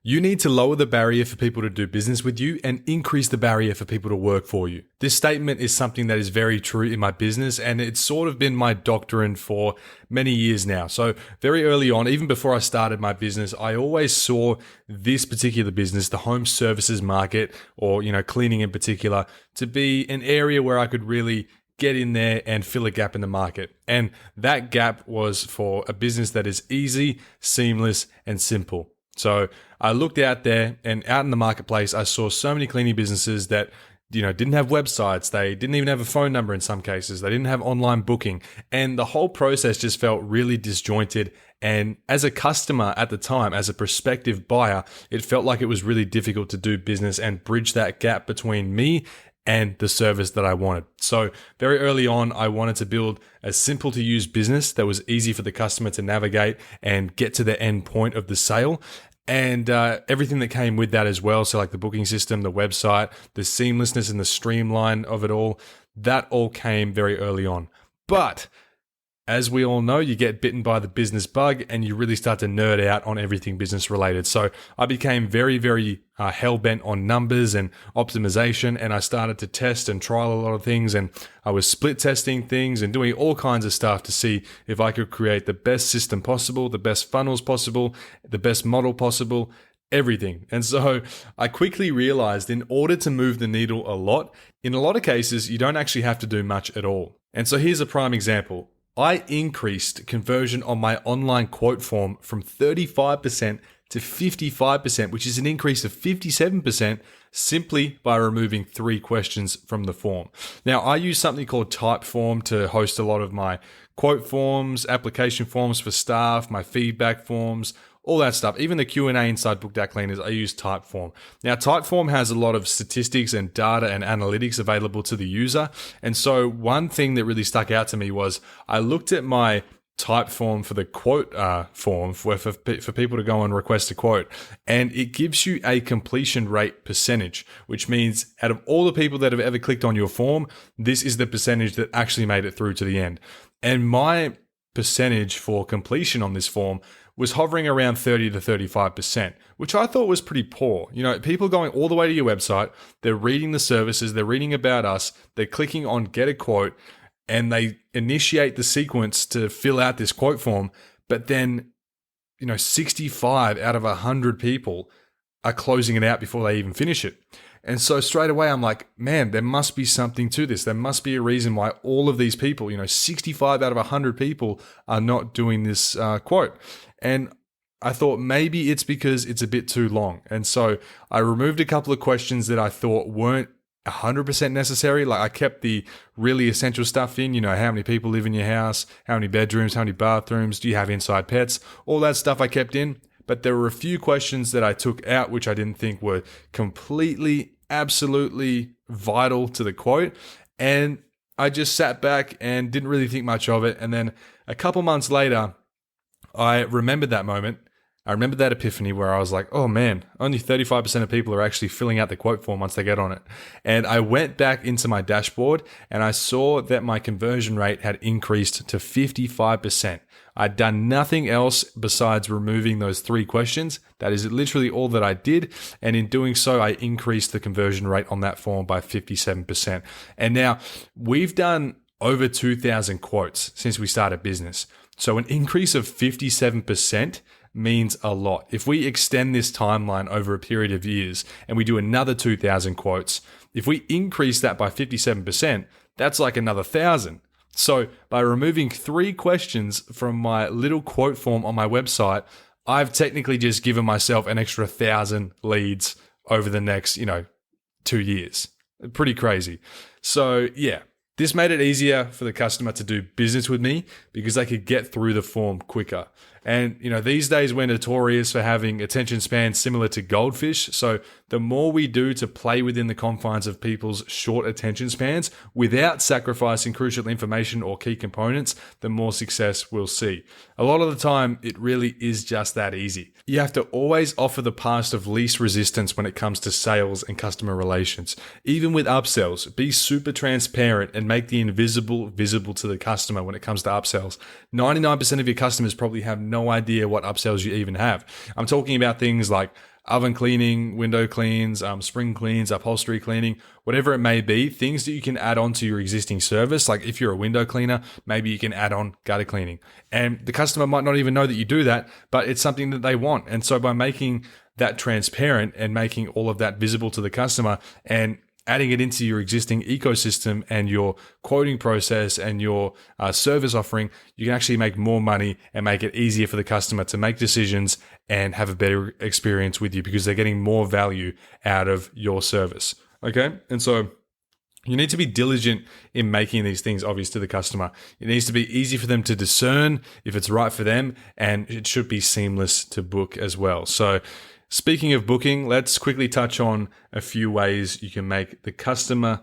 You need to lower the barrier for people to do business with you and increase the barrier for people to work for you. This statement is something that is very true in my business, and it's sort of been my doctrine for many years now. So very early on, even before I started my business, I always saw this particular business, the home services market, or cleaning in particular, to be an area where I could really get in there and fill a gap in the market. And that gap was for a business that is easy, seamless, and simple. So I looked out there, and out in the marketplace, I saw so many cleaning businesses that didn't have websites. They didn't even have a phone number in some cases. They didn't have online booking. And the whole process just felt really disjointed. And as a customer at the time, as a prospective buyer, it felt like it was really difficult to do business and bridge that gap between me and the service that I wanted. So very early on, I wanted to build a simple to use business that was easy for the customer to navigate and get to the end point of the sale. And everything that came with that as well. So like the booking system, the website, the seamlessness and the streamline of it all, that all came very early on. But as we all know, you get bitten by the business bug and you really start to nerd out on everything business related. So I became very, very hell-bent on numbers and optimization, and I started to test and trial a lot of things, and I was split testing things and doing all kinds of stuff to see if I could create the best system possible, the best funnels possible, the best model possible, everything. And so I quickly realized in order to move the needle a lot, in a lot of cases, you don't actually have to do much at all. And so here's a prime example. I increased conversion on my online quote form from 35% to 55%, which is an increase of 57% simply by removing 3 questions from the form. Now, I use something called Typeform to host a lot of my quote forms, application forms for staff, my feedback forms, all that stuff. Even the Q&A inside Booked Out Cleaners, I use Typeform. Now, Typeform has a lot of statistics and data and analytics available to the user. And so one thing that really stuck out to me was I looked at my Typeform for the quote form for people to go and request a quote, and it gives you a completion rate percentage, which means out of all the people that have ever clicked on your form, this is the percentage that actually made it through to the end. And my percentage for completion on this form was hovering around 30 to 35%, which I thought was pretty poor. People going all the way to your website, they're reading the services, they're reading about us, they're clicking on get a quote, and they initiate the sequence to fill out this quote form, but then 65 out of 100 people are closing it out before they even finish it. And so straight away, I'm like, man, there must be something to this. There must be a reason why all of these people, 65 out of 100 people are not doing this quote. And I thought maybe it's because it's a bit too long. And so I removed a couple of questions that I thought weren't 100% necessary. Like I kept the really essential stuff in, how many people live in your house, how many bedrooms, how many bathrooms, do you have inside pets? All that stuff I kept in. But there were a few questions that I took out, which I didn't think were completely, absolutely vital to the quote. And I just sat back and didn't really think much of it. And then a couple months later, I remembered that moment. I remembered that epiphany where I was like, oh man, only 35% of people are actually filling out the quote form once they get on it. And I went back into my dashboard and I saw that my conversion rate had increased to 55%. I'd done nothing else besides removing those 3 questions. That is literally all that I did. And in doing so, I increased the conversion rate on that form by 57%. And now we've done over 2,000 quotes since we started business. So an increase of 57% means a lot. If we extend this timeline over a period of years and we do another 2,000 quotes, if we increase that by 57%, that's like another 1,000. So by removing 3 questions from my little quote form on my website, I've technically just given myself an extra 1,000 leads over the next, 2 years. Pretty crazy. So yeah, this made it easier for the customer to do business with me because they could get through the form quicker. And, these days we're notorious for having attention spans similar to goldfish. So the more we do to play within the confines of people's short attention spans without sacrificing crucial information or key components, the more success we'll see. A lot of the time, it really is just that easy. You have to always offer the path of least resistance when it comes to sales and customer relations. Even with upsells, be super transparent and make the invisible visible to the customer when it comes to upsells. 99% of your customers probably have no idea what upsells you even have. I'm talking about things like oven cleaning, window cleans, spring cleans, upholstery cleaning, whatever it may be, things that you can add on to your existing service. Like if you're a window cleaner, maybe you can add on gutter cleaning. And the customer might not even know that you do that, but it's something that they want. And so by making that transparent and making all of that visible to the customer and adding it into your existing ecosystem and your quoting process and your service offering, you can actually make more money and make it easier for the customer to make decisions and have a better experience with you because they're getting more value out of your service. Okay. And so you need to be diligent in making these things obvious to the customer. It needs to be easy for them to discern if it's right for them, and it should be seamless to book as well. So speaking of booking, let's quickly touch on a few ways you can make the customer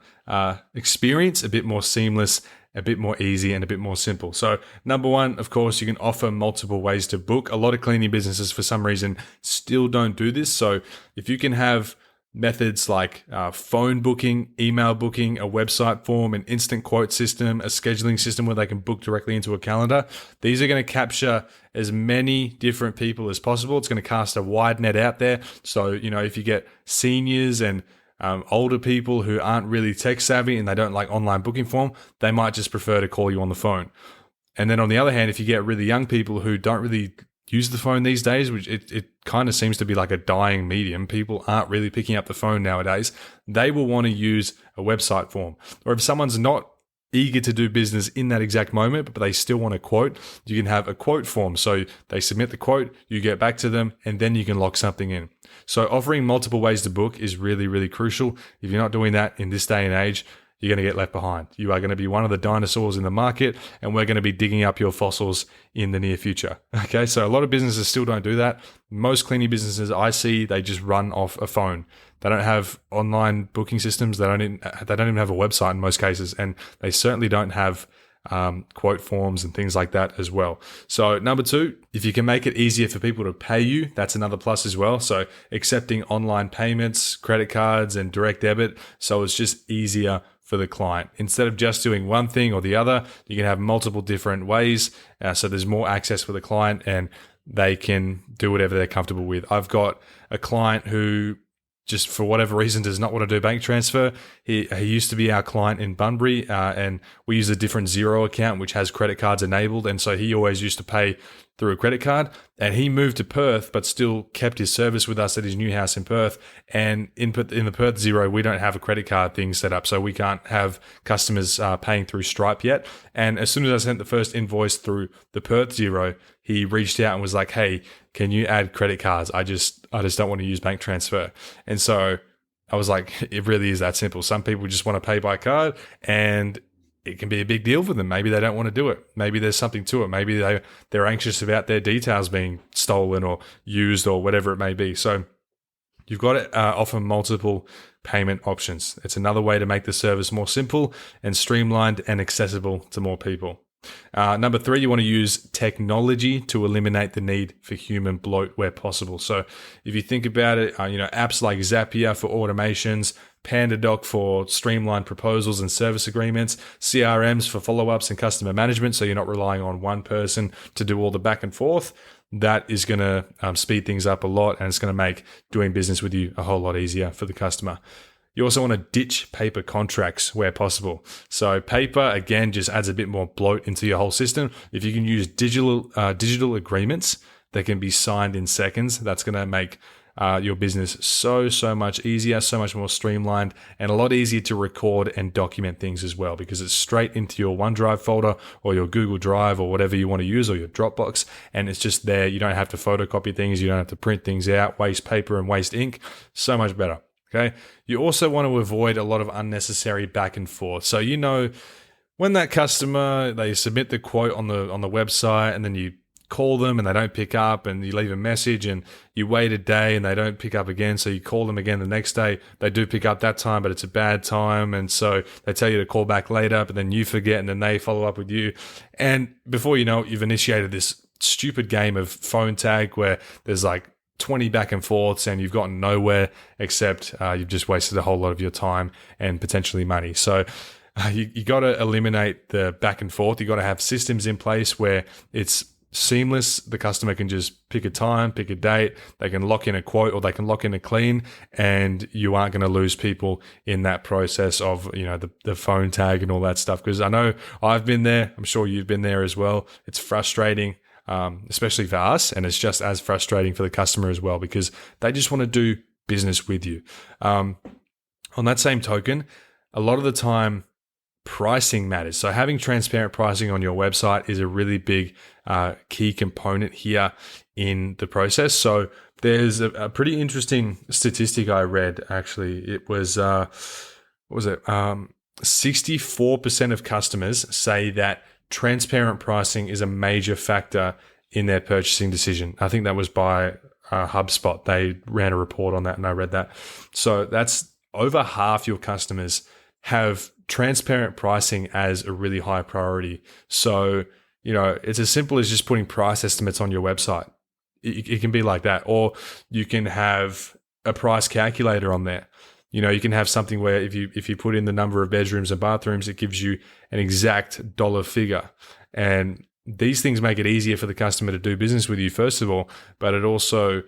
experience a bit more seamless, a bit more easy, and a bit more simple. So number one, of course, you can offer multiple ways to book. A lot of cleaning businesses, for some reason, still don't do this. So if you can have methods like phone booking, email booking, a website form, an instant quote system, a scheduling system where they can book directly into a calendar. These are going to capture as many different people as possible. It's going to cast a wide net out there. So, if you get seniors and older people who aren't really tech savvy and they don't like online booking form, they might just prefer to call you on the phone. And then on the other hand, if you get really young people who don't really use the phone these days, which it kind of seems to be like a dying medium. People aren't really picking up the phone nowadays. They will want to use a website form. Or if someone's not eager to do business in that exact moment, but they still want a quote, you can have a quote form. So they submit the quote, you get back to them, and then you can lock something in. So offering multiple ways to book is really, really crucial. If you're not doing that in this day and age, you're going to get left behind. You are going to be one of the dinosaurs in the market, and we're going to be digging up your fossils in the near future. Okay, so a lot of businesses still don't do that. Most cleaning businesses I see, they just run off a phone. They don't have online booking systems. They don't even have a website in most cases, and they certainly don't have quote forms and things like that as well. So number two, if you can make it easier for people to pay you, that's another plus as well. So accepting online payments, credit cards, and direct debit. So it's just easier for the client. Instead of just doing one thing or the other, you can have multiple different ways. So there's more access for the client and they can do whatever they're comfortable with. I've got a client who just for whatever reason does not want to do bank transfer. He used to be our client in Bunbury and we use a different Xero account which has credit cards enabled, and so he always used to pay through a credit card, and he moved to Perth but still kept his service with us at his new house in Perth. And in the Perth Xero, we don't have a credit card thing set up, so we can't have customers paying through Stripe yet. And as soon as I sent the first invoice through the Perth Xero, he reached out and was like, hey, can you add credit cards? I just don't want to use bank transfer. And so I was like, it really is that simple. Some people just want to pay by card, and it can be a big deal for them. Maybe they don't want to do it. Maybe there's something to it. Maybe they're anxious about their details being stolen or used or whatever it may be. So you've got to offer multiple payment options. It's another way to make the service more simple and streamlined and accessible to more people. Number three, you want to use technology to eliminate the need for human bloat where possible. So if you think about it, apps like Zapier for automations, PandaDoc for streamlined proposals and service agreements, CRMs for follow-ups and customer management, so you're not relying on one person to do all the back and forth. That is going to speed things up a lot, and it's going to make doing business with you a whole lot easier for the customer. You also want to ditch paper contracts where possible. So paper, again, just adds a bit more bloat into your whole system. If you can use digital agreements that can be signed in seconds, that's going to make your business so much easier, so much more streamlined, and a lot easier to record and document things as well, because it's straight into your OneDrive folder or your Google Drive or whatever you want to use, or your Dropbox, and it's just there. You don't have to photocopy things. You don't have to print things out, waste paper and waste ink. So much better. Okay. You also want to avoid a lot of unnecessary back and forth. So, when that customer, they submit the quote on the website, and then you call them and they don't pick up, and you leave a message and you wait a day and they don't pick up again. So you call them again the next day. They do pick up that time, but it's a bad time. And so they tell you to call back later, but then you forget, and then they follow up with you. And before you know it, you've initiated this stupid game of phone tag where there's like 20 back and forths and you've gotten nowhere, except you've just wasted a whole lot of your time and potentially money. So you got to eliminate the back and forth. You got to have systems in place where it's seamless. The customer can just pick a time, pick a date. They can lock in a quote or they can lock in a clean, and you aren't going to lose people in that process of, the phone tag and all that stuff. Because I know I've been there. I'm sure you've been there as well. It's frustrating, especially for us. And it's just as frustrating for the customer as well, because they just want to do business with you. On that same token, a lot of the time, pricing matters. So having transparent pricing on your website is a really big key component here in the process. So there's a pretty interesting statistic I read, actually. It was, 64% of customers say that transparent pricing is a major factor in their purchasing decision. I think that was by HubSpot. They ran a report on that and I read that. So that's over half your customers have transparent pricing as a really high priority. So, it's as simple as just putting price estimates on your website. It can be like that. Or you can have a price calculator on there. You can have something where if you put in the number of bedrooms and bathrooms, it gives you an exact dollar figure. And these things make it easier for the customer to do business with you, first of all, but it also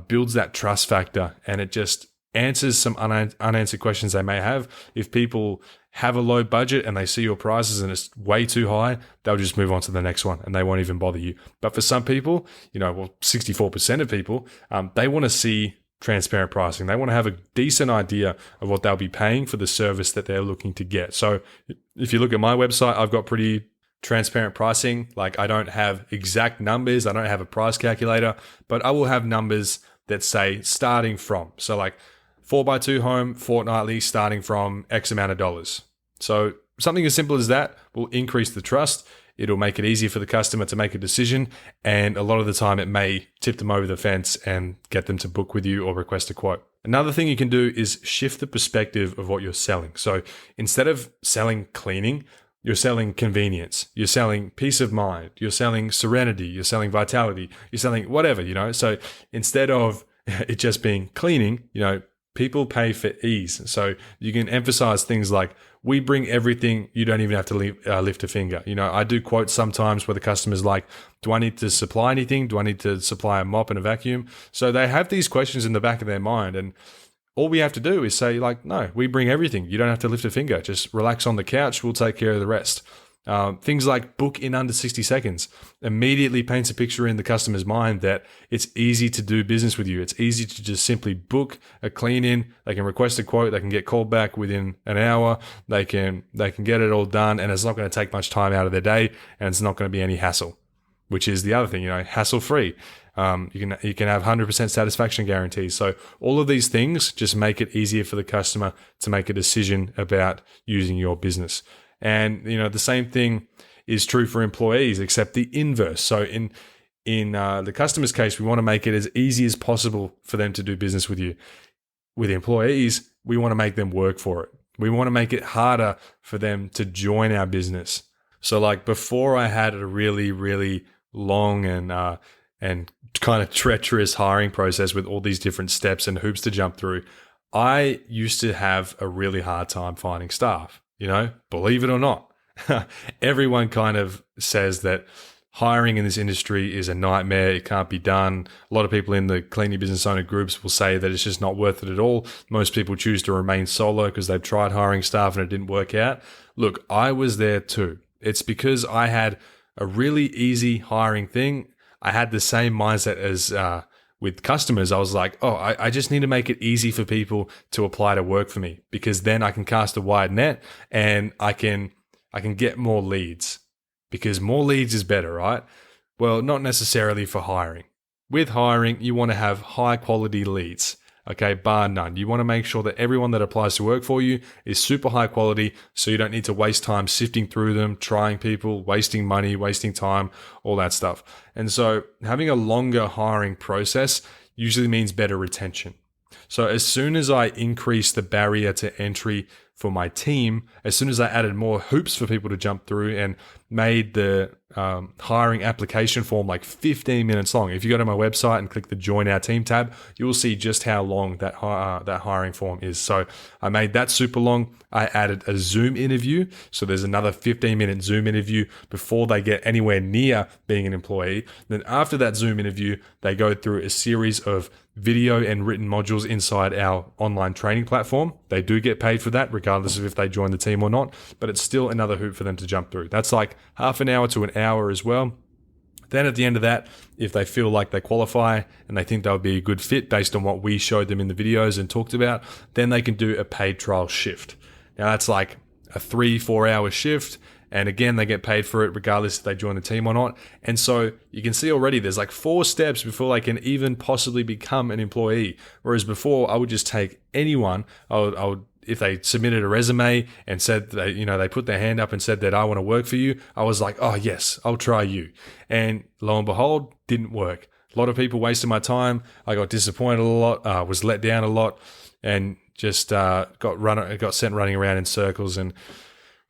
builds that trust factor, and it just answers some unanswered questions they may have. If people have a low budget and they see your prices and it's way too high, they'll just move on to the next one and they won't even bother you. But for some people, 64% of people, they want to see transparent pricing. They want to have a decent idea of what they'll be paying for the service that they're looking to get. So if you look at my website, I've got pretty transparent pricing. Like, I don't have exact numbers. I don't have a price calculator, but I will have numbers that say starting from. So like 4x2 home fortnightly starting from X amount of dollars. So something as simple as that will increase the trust. It'll make it easier for the customer to make a decision. And a lot of the time it may tip them over the fence and get them to book with you or request a quote. Another thing you can do is shift the perspective of what you're selling. So instead of selling cleaning, you're selling convenience, you're selling peace of mind, you're selling serenity, you're selling vitality, you're selling whatever. So instead of it just being cleaning, people pay for ease. So you can emphasize things like, we bring everything, you don't even have to lift a finger. I do quotes sometimes where the customer's like, do I need to supply anything? Do I need to supply a mop and a vacuum? So they have these questions in the back of their mind, and all we have to do is say like, no, we bring everything. You don't have to lift a finger. Just relax on the couch. We'll take care of the rest. Things like book in under 60 seconds immediately paints a picture in the customer's mind that it's easy to do business with you. It's easy to just simply book a clean in. They can request a quote. They can get called back within an hour. They can get it all done, and it's not going to take much time out of their day, and it's not going to be any hassle, which is the other thing, hassle free. You can have 100% satisfaction guarantees. So all of these things just make it easier for the customer to make a decision about using your business. And, the same thing is true for employees, except the inverse. So in the customer's case, we want to make it as easy as possible for them to do business with you. With employees, we want to make them work for it. We want to make it harder for them to join our business. So like before I had a really, really long and kind of treacherous hiring process with all these different steps and hoops to jump through, I used to have a really hard time finding staff. Believe it or not, everyone kind of says that hiring in this industry is a nightmare. It can't be done. A lot of people in the Clean Your Business Owner groups will say that it's just not worth it at all. Most people choose to remain solo because they've tried hiring staff and it didn't work out. Look, I was there too. It's because I had a really easy hiring thing. I had the same mindset as with customers. I was like, I just need to make it easy for people to apply to work for me, because then I can cast a wide net and I can get more leads, because more leads is better, right? Well, not necessarily for hiring. With hiring, you want to have high quality leads. Okay, bar none. You want to make sure that everyone that applies to work for you is super high quality, so you don't need to waste time sifting through them, trying people, wasting money, wasting time, all that stuff. And so having a longer hiring process usually means better retention. So as soon as I increased the barrier to entry for my team, as soon as I added more hoops for people to jump through and made the hiring application form like 15 minutes long. If you go to my website and click the Join Our Team tab, you will see just how long that hiring form is. So I made that super long. I added a Zoom interview. So there's another 15-minute Zoom interview before they get anywhere near being an employee. Then after that Zoom interview, they go through a series of video and written modules inside our online training platform. They do get paid for that, regardless of if they join the team or not, but it's still another hoop for them to jump through. That's like half an hour to an hour as well. Then at the end of that, if they feel like they qualify and they think they'll be a good fit based on what we showed them in the videos and talked about, then they can do a paid trial shift. Now that's like a 3-4 hour shift. And again, they get paid for it regardless if they join the team or not. And so you can see already there's like 4 steps before they can even possibly become an employee. Whereas before, I would just take anyone. I would if they submitted a resume and said they put their hand up and said that I want to work for you, I was like, oh yes, I'll try you. And lo and behold, didn't work. A lot of people wasted my time. I got disappointed a lot, was let down a lot, and just got sent running around in circles and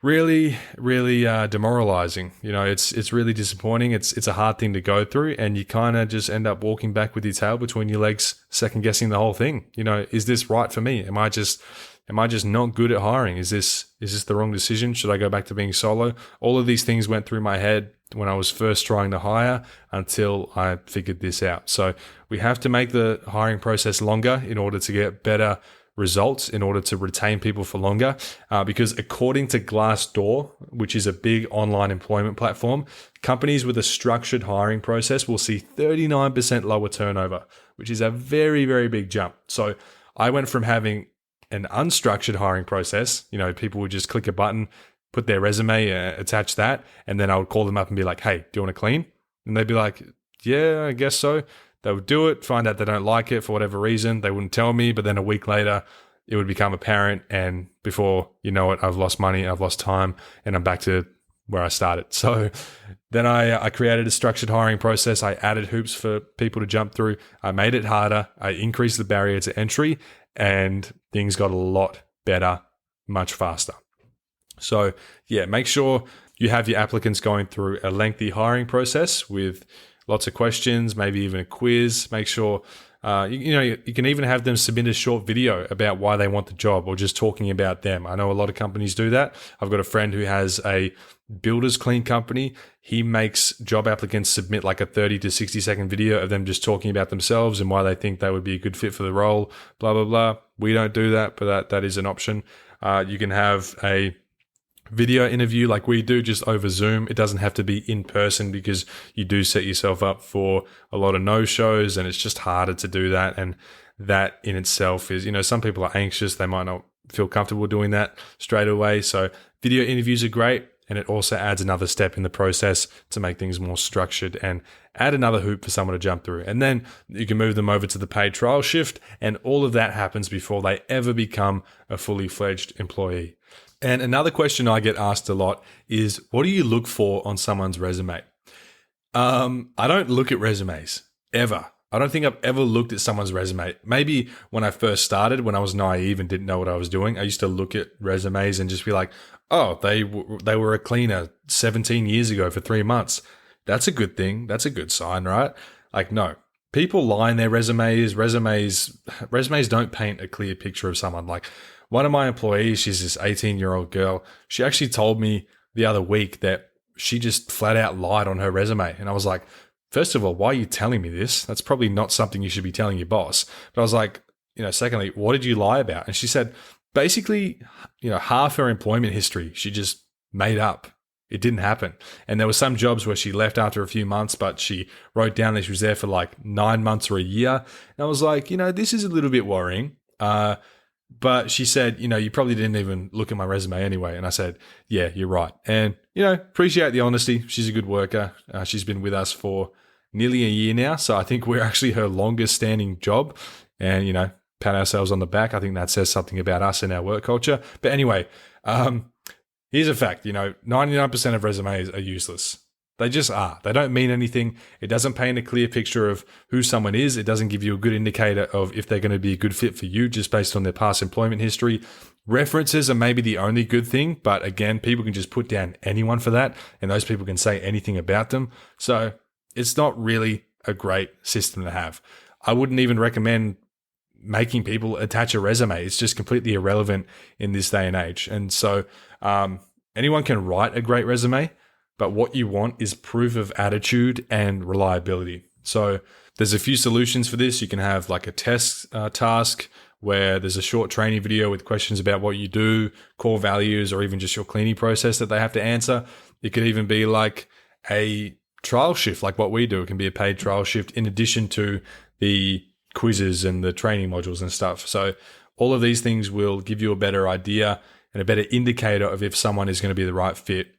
really, really demoralizing. It's really disappointing. It's a hard thing to go through, and you kind of just end up walking back with your tail between your legs, second guessing the whole thing. Is this right for me? Am I just not good at hiring? Is this the wrong decision? Should I go back to being solo? All of these things went through my head when I was first trying to hire until I figured this out. So we have to make the hiring process longer in order to get better results, in order to retain people for longer, because according to Glassdoor, which is a big online employment platform, companies with a structured hiring process will see 39% lower turnover, which is a very, very big jump. So I went from having an unstructured hiring process, people would just click a button, put their resume, attach that, and then I would call them up and be like, hey, do you want to clean? And they'd be like, yeah, I guess so. They would do it, find out they don't like it for whatever reason. They wouldn't tell me, but then a week later, it would become apparent. And before you know it, I've lost money, I've lost time, and I'm back to where I started. So then I created a structured hiring process. I added hoops for people to jump through. I made it harder. I increased the barrier to entry, and things got a lot better, much faster. So yeah, make sure you have your applicants going through a lengthy hiring process with lots of questions, maybe even a quiz. Make sure, you can even have them submit a short video about why they want the job or just talking about them. I know a lot of companies do that. I've got a friend who has a builder's clean company. He makes job applicants submit like a 30 to 60 second video of them just talking about themselves and why they think they would be a good fit for the role, blah, blah, blah. We don't do that, but that is an option. You can have a video interview like we do just over Zoom. It doesn't have to be in person because you do set yourself up for a lot of no-shows and it's just harder to do that. And that in itself is, some people are anxious. They might not feel comfortable doing that straight away. So video interviews are great. And it also adds another step in the process to make things more structured and add another hoop for someone to jump through. And then you can move them over to the paid trial shift. And all of that happens before they ever become a fully fledged employee. And another question I get asked a lot is, what do you look for on someone's resume? I don't look at resumes ever. I don't think I've ever looked at someone's resume. Maybe when I first started, when I was naive and didn't know what I was doing, I used to look at resumes and just be like, oh, they were a cleaner 17 years ago for 3 months. That's a good thing. That's a good sign, right? Like, no. People lie in their resumes. Resumes don't paint a clear picture of someone. Like, one of my employees, she's this 18-year-old girl. She actually told me the other week that she just flat out lied on her resume. And I was like, first of all, why are you telling me this? That's probably not something you should be telling your boss. But I was like, secondly, what did you lie about? And she said, basically, half her employment history, she just made up. It didn't happen. And there were some jobs where she left after a few months, but she wrote down that she was there for like 9 months or a year. And I was like, this is a little bit worrying. But she said, you probably didn't even look at my resume anyway. And I said, yeah, you're right. And, appreciate the honesty. She's a good worker. She's been with us for nearly a year now. So I think we're actually her longest standing job. And, pat ourselves on the back. I think that says something about us and our work culture. But anyway, here's a fact, 99% of resumes are useless. They just are. They don't mean anything. It doesn't paint a clear picture of who someone is. It doesn't give you a good indicator of if they're going to be a good fit for you just based on their past employment history. References are maybe the only good thing, but again, people can just put down anyone for that, and those people can say anything about them. So it's not really a great system to have. I wouldn't even recommend making people attach a resume. It's just completely irrelevant in this day and age. And so anyone can write a great resume, but what you want is proof of attitude and reliability. So there's a few solutions for this. You can have like a test task where there's a short training video with questions about what you do, core values, or even just your cleaning process that they have to answer. It could even be like a trial shift, like what we do. It can be a paid trial shift in addition to the quizzes and the training modules and stuff. So all of these things will give you a better idea and a better indicator of if someone is going to be the right fit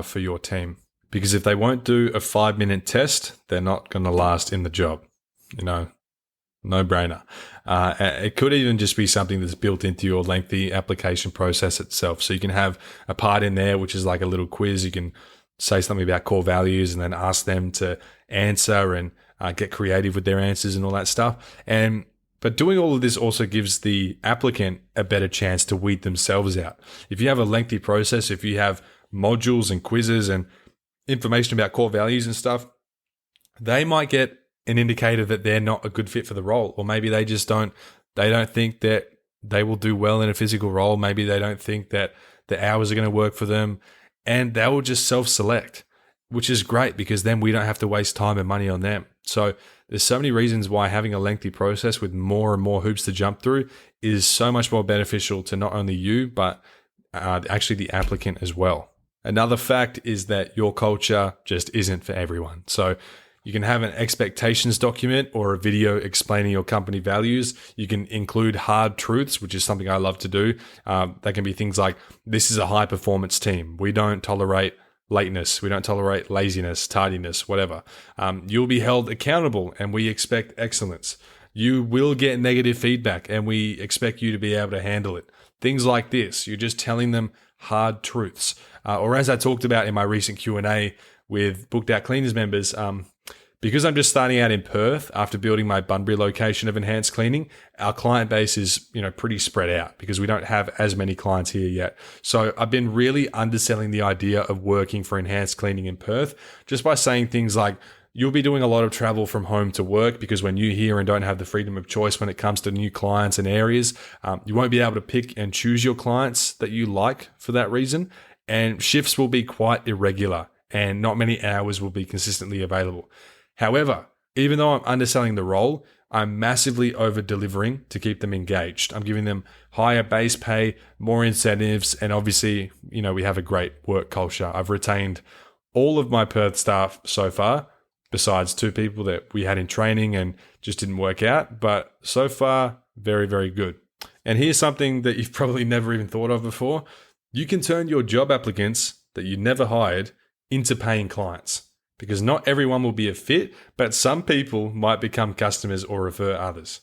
for your team. Because if they won't do a 5-minute test, they're not going to last in the job. No brainer. It could even just be something that's built into your lengthy application process itself. So you can have a part in there, which is like a little quiz. You can say something about core values and then ask them to answer and get creative with their answers and all that stuff. But doing all of this also gives the applicant a better chance to weed themselves out. If you have a lengthy process, if you have modules and quizzes and information about core values and stuff, they might get an indicator that they're not a good fit for the role, or maybe they don't think that they will do well in a physical role. Maybe they don't think that the hours are going to work for them, and they will just self-select, which is great because then we don't have to waste time and money on them. So there's so many reasons why having a lengthy process with more and more hoops to jump through is so much more beneficial to not only you, but actually the applicant as well. Another fact is that your culture just isn't for everyone. So you can have an expectations document or a video explaining your company values. You can include hard truths, which is something I love to do. They can be things like, this is a high performance team. We don't tolerate lateness. We don't tolerate laziness, tardiness, whatever. You'll be held accountable and we expect excellence. You will get negative feedback and we expect you to be able to handle it. Things like this. You're just telling them hard truths. Or as I talked about in my recent Q&A with Booked Out Cleaners members, because I'm just starting out in Perth after building my Bunbury location of enhanced cleaning, our client base is, pretty spread out because we don't have as many clients here yet. So I've been really underselling the idea of working for enhanced cleaning in Perth just by saying things like, you'll be doing a lot of travel from home to work because when you're here and don't have the freedom of choice when it comes to new clients and areas, you won't be able to pick and choose your clients that you like for that reason. And shifts will be quite irregular and not many hours will be consistently available. However, even though I'm underselling the role, I'm massively over delivering to keep them engaged. I'm giving them higher base pay, more incentives, and obviously, we have a great work culture. I've retained all of my Perth staff so far, besides 2 people that we had in training and just didn't work out. But so far, very, very good. And here's something that you've probably never even thought of before. You can turn your job applicants that you never hired into paying clients. Because not everyone will be a fit, but some people might become customers or refer others.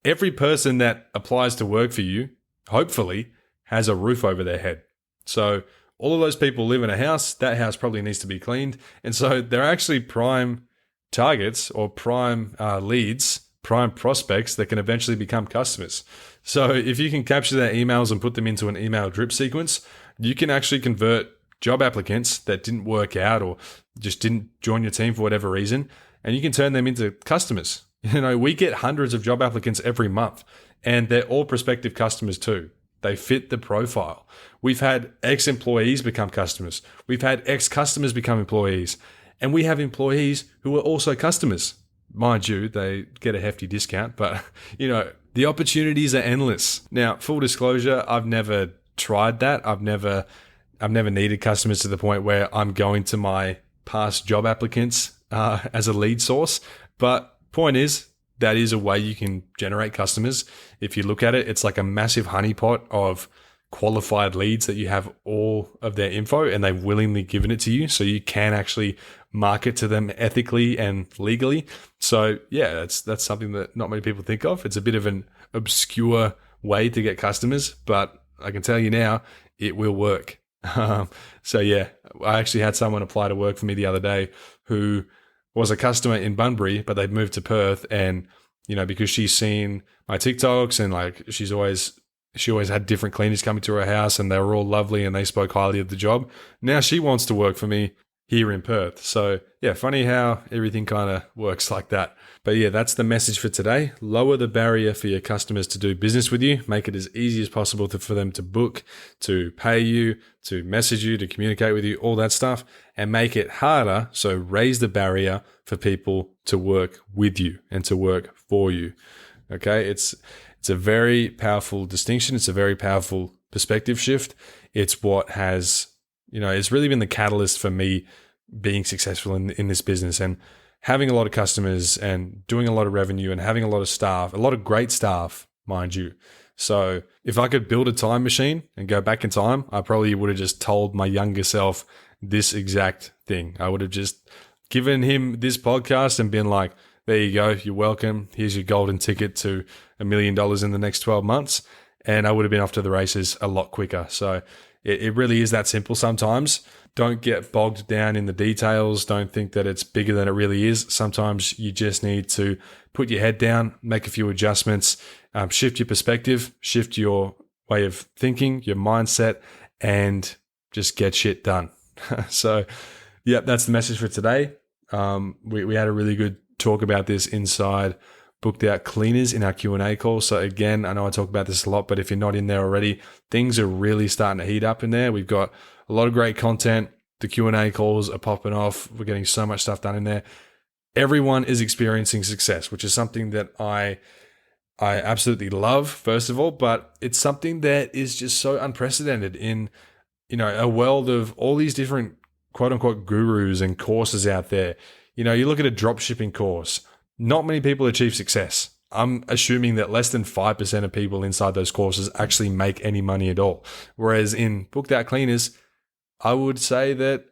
Every person that applies to work for you, hopefully, has a roof over their head. So all of those people live in a house, that house probably needs to be cleaned. And so they're actually prime targets or prime leads, prime prospects that can eventually become customers. So if you can capture their emails and put them into an email drip sequence, you can actually convert job applicants that didn't work out or just didn't join your team for whatever reason, and you can turn them into customers. We get hundreds of job applicants every month, and they're all prospective customers too. They fit the profile. We've had ex-employees become customers. We've had ex-customers become employees, and we have employees who are also customers. Mind you, they get a hefty discount, but the opportunities are endless. Now, full disclosure, I've never tried that. I've never needed customers to the point where I'm going to my past job applicants as a lead source. But point is, that is a way you can generate customers. If you look at it, it's like a massive honeypot of qualified leads that you have all of their info and they've willingly given it to you. So you can actually market to them ethically and legally. So yeah, that's something that not many people think of. It's a bit of an obscure way to get customers, but I can tell you now, it will work. So yeah, I actually had someone apply to work for me the other day who was a customer in Bunbury, but they'd moved to Perth, and because she's seen my TikToks and she's always she always had different cleaners coming to her house and they were all lovely and they spoke highly of the job. Now she wants to work for me here in Perth. So yeah, funny how everything kind of works like that. But yeah, that's the message for today. Lower the barrier for your customers to do business with you. Make it as easy as possible for them to book, to pay you, to message you, to communicate with you, all that stuff. And make it harder. So raise the barrier for people to work with you and to work for you. Okay, it's a very powerful distinction. It's a very powerful perspective shift. It's what has, it's really been the catalyst for me being successful in this business and having a lot of customers and doing a lot of revenue and having a lot of staff, a lot of great staff, mind you. So if I could build a time machine and go back in time, I probably would have just told my younger self this exact thing. I would have just given him this podcast and been like, there you go, you're welcome. Here's your golden ticket to $1 million in the next 12 months. And I would have been off to the races a lot quicker. So it really is that simple sometimes. Don't get bogged down in the details. Don't think that it's bigger than it really is. Sometimes you just need to put your head down, make a few adjustments, shift your perspective, shift your way of thinking, your mindset, and just get shit done. So, yeah, that's the message for today. We had a really good talk about this inside Booked Out Cleaners in our Q&A call. So again, I know I talk about this a lot, but if you're not in there already, things are really starting to heat up in there. We've got a lot of great content. The Q&A calls are popping off. We're getting so much stuff done in there. Everyone is experiencing success, which is something that I absolutely love, first of all, but it's something that is just so unprecedented in, a world of all these different quote unquote gurus and courses out there. You look at a drop shipping course, not many people achieve success. I'm assuming that less than 5% of people inside those courses actually make any money at all. Whereas in Booked Out Cleaners, I would say that,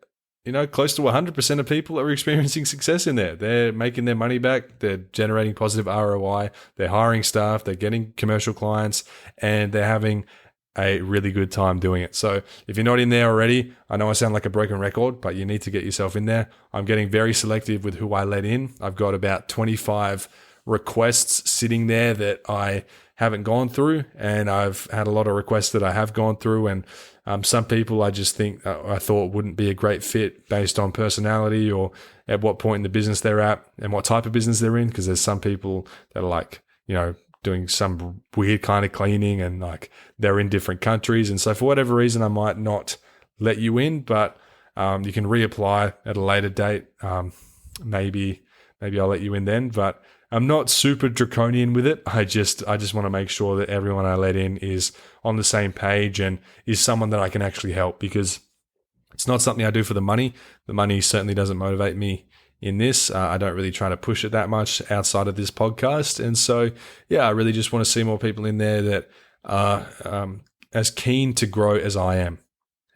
close to 100% of people are experiencing success in there. They're making their money back. They're generating positive ROI. They're hiring staff. They're getting commercial clients, and they're having a really good time doing it. So if you're not in there already, I know I sound like a broken record, but you need to get yourself in there. I'm getting very selective with who I let in. I've got about 25 requests sitting there that I haven't gone through, and I've had a lot of requests that I have gone through, and some people I just think I thought wouldn't be a great fit based on personality or at what point in the business they're at and what type of business they're in, because there's some people that are like, doing some weird kind of cleaning and like they're in different countries. And so for whatever reason, I might not let you in, but you can reapply at a later date. Maybe I'll let you in then, but I'm not super draconian with it. I just want to make sure that everyone I let in is on the same page and is someone that I can actually help, because it's not something I do for the money. The money certainly doesn't motivate me in this. I don't really try to push it that much outside of this podcast. And so, yeah, I really just want to see more people in there that are as keen to grow as I am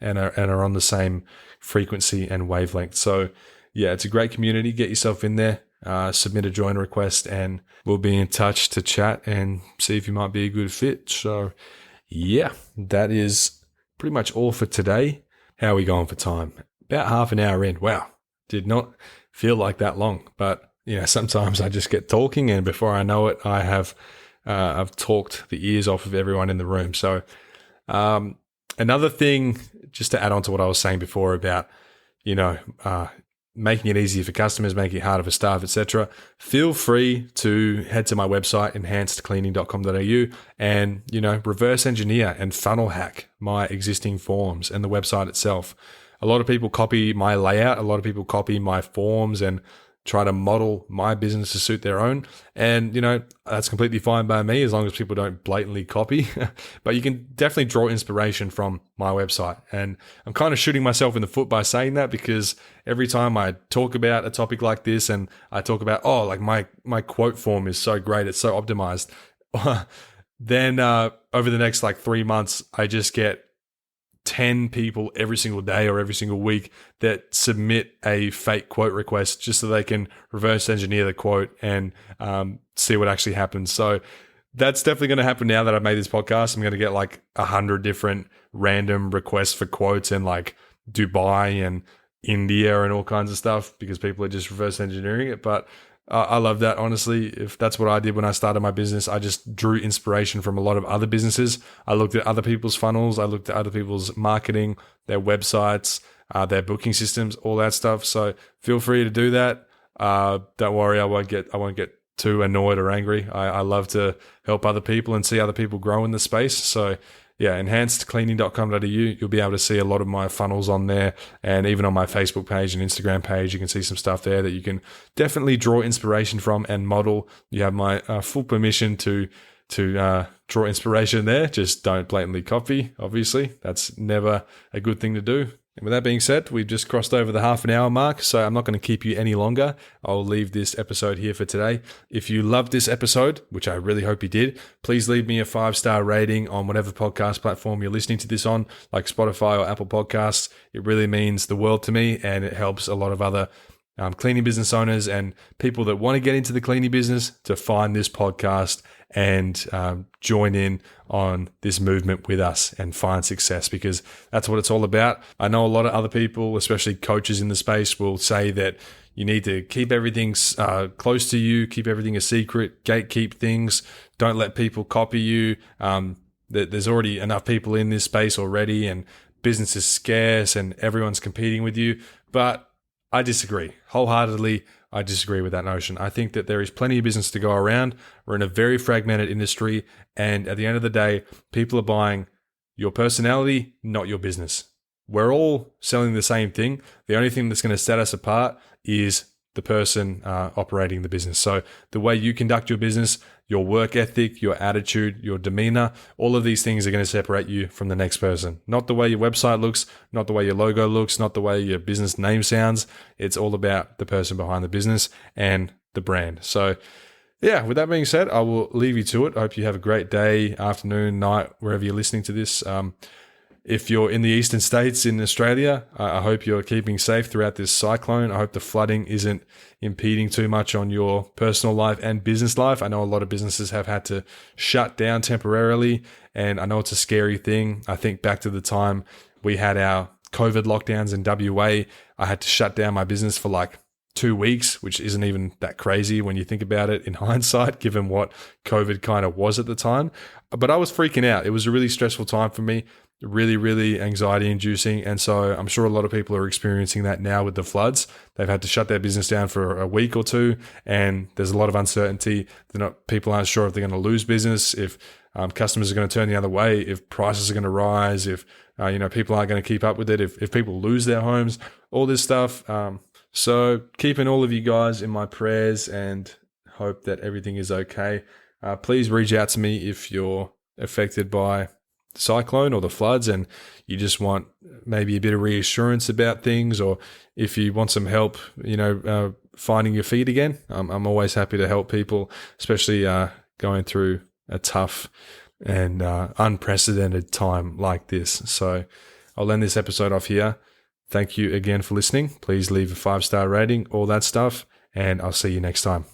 and are on the same frequency and wavelength. So, yeah, it's a great community. Get yourself in there, submit a join request, and we'll be in touch to chat and see if you might be a good fit. So, yeah, that is pretty much all for today. How are we going for time? About half an hour in. Wow. Did not feel like that long, but sometimes I just get talking, and before I know it, I've talked the ears off of everyone in the room. So another thing, just to add on to what I was saying before about making it easier for customers, making it harder for staff, etc. Feel free to head to my website, enhancedcleaning.com.au, and reverse engineer and funnel hack my existing forms and the website itself. A lot of people copy my layout. A lot of people copy my forms and try to model my business to suit their own. And, that's completely fine by me as long as people don't blatantly copy. But you can definitely draw inspiration from my website. And I'm kind of shooting myself in the foot by saying that, because every time I talk about a topic like this and I talk about, my quote form is so great, it's so optimized, then over the next 3 months, I just get 10 people every single day or every single week that submit a fake quote request just so they can reverse engineer the quote and see what actually happens. So that's definitely going to happen now that I've made this podcast. I'm going to get 100 different random requests for quotes in Dubai and India and all kinds of stuff, because people are just reverse engineering it. But I love that, honestly. If that's what I did when I started my business, I just drew inspiration from a lot of other businesses. I looked at other people's funnels. I looked at other people's marketing, their websites, their booking systems, all that stuff. So feel free to do that. Don't worry, I won't get too annoyed or angry. I love to help other people and see other people grow in the space. So yeah, enhancedcleaning.com.au, you'll be able to see a lot of my funnels on there, and even on my Facebook page and Instagram page, you can see some stuff there that you can definitely draw inspiration from and model. You have my full permission to draw inspiration there. Just don't blatantly copy, obviously. That's never a good thing to do. And with that being said, we've just crossed over the half an hour mark, so I'm not going to keep you any longer. I'll leave this episode here for today. If you loved this episode, which I really hope you did, please leave me a 5-star rating on whatever podcast platform you're listening to this on, like Spotify or Apple Podcasts. It really means the world to me, and it helps a lot of other cleaning business owners and people that want to get into the cleaning business to find this podcast and join in on this movement with us and find success, because that's what it's all about. I know a lot of other people, especially coaches in the space, will say that you need to keep everything close to you, keep everything a secret, gatekeep things, don't let people copy you. There's already enough people in this space already, and business is scarce and everyone's competing with you. But I disagree wholeheartedly. I disagree with that notion. I think that there is plenty of business to go around. We're in a very fragmented industry, and at the end of the day, people are buying your personality, not your business. We're all selling the same thing. The only thing that's going to set us apart is the person operating the business. So the way you conduct your business, your work ethic, your attitude, your demeanor, all of these things are going to separate you from the next person. Not the way your website looks, not the way your logo looks, not the way your business name sounds. It's all about the person behind the business and the brand. So yeah, with that being said, I will leave you to it. I hope you have a great day, afternoon, night, wherever you're listening to this. If you're in the eastern states in Australia, I hope you're keeping safe throughout this cyclone. I hope the flooding isn't impeding too much on your personal life and business life. I know a lot of businesses have had to shut down temporarily, and I know it's a scary thing. I think back to the time we had our COVID lockdowns in WA, I had to shut down my business for like 2 weeks, which isn't even that crazy when you think about it in hindsight, given what COVID kind of was at the time. But I was freaking out. It was a really stressful time for me. Really, really anxiety inducing. And so I'm sure a lot of people are experiencing that now with the floods. They've had to shut their business down for a week or two, and there's a lot of uncertainty. People aren't sure if they're going to lose business, if customers are going to turn the other way, if prices are going to rise, if people aren't going to keep up with it, if people lose their homes, all this stuff. So keeping all of you guys in my prayers and hope that everything is okay. Please reach out to me if you're affected by cyclone or the floods and you just want maybe a bit of reassurance about things, or if you want some help, finding your feet again. I'm always happy to help people, especially going through a tough and unprecedented time like this. So I'll end this episode off here. Thank you again for listening. Please leave a 5-star rating, all that stuff, and I'll see you next time.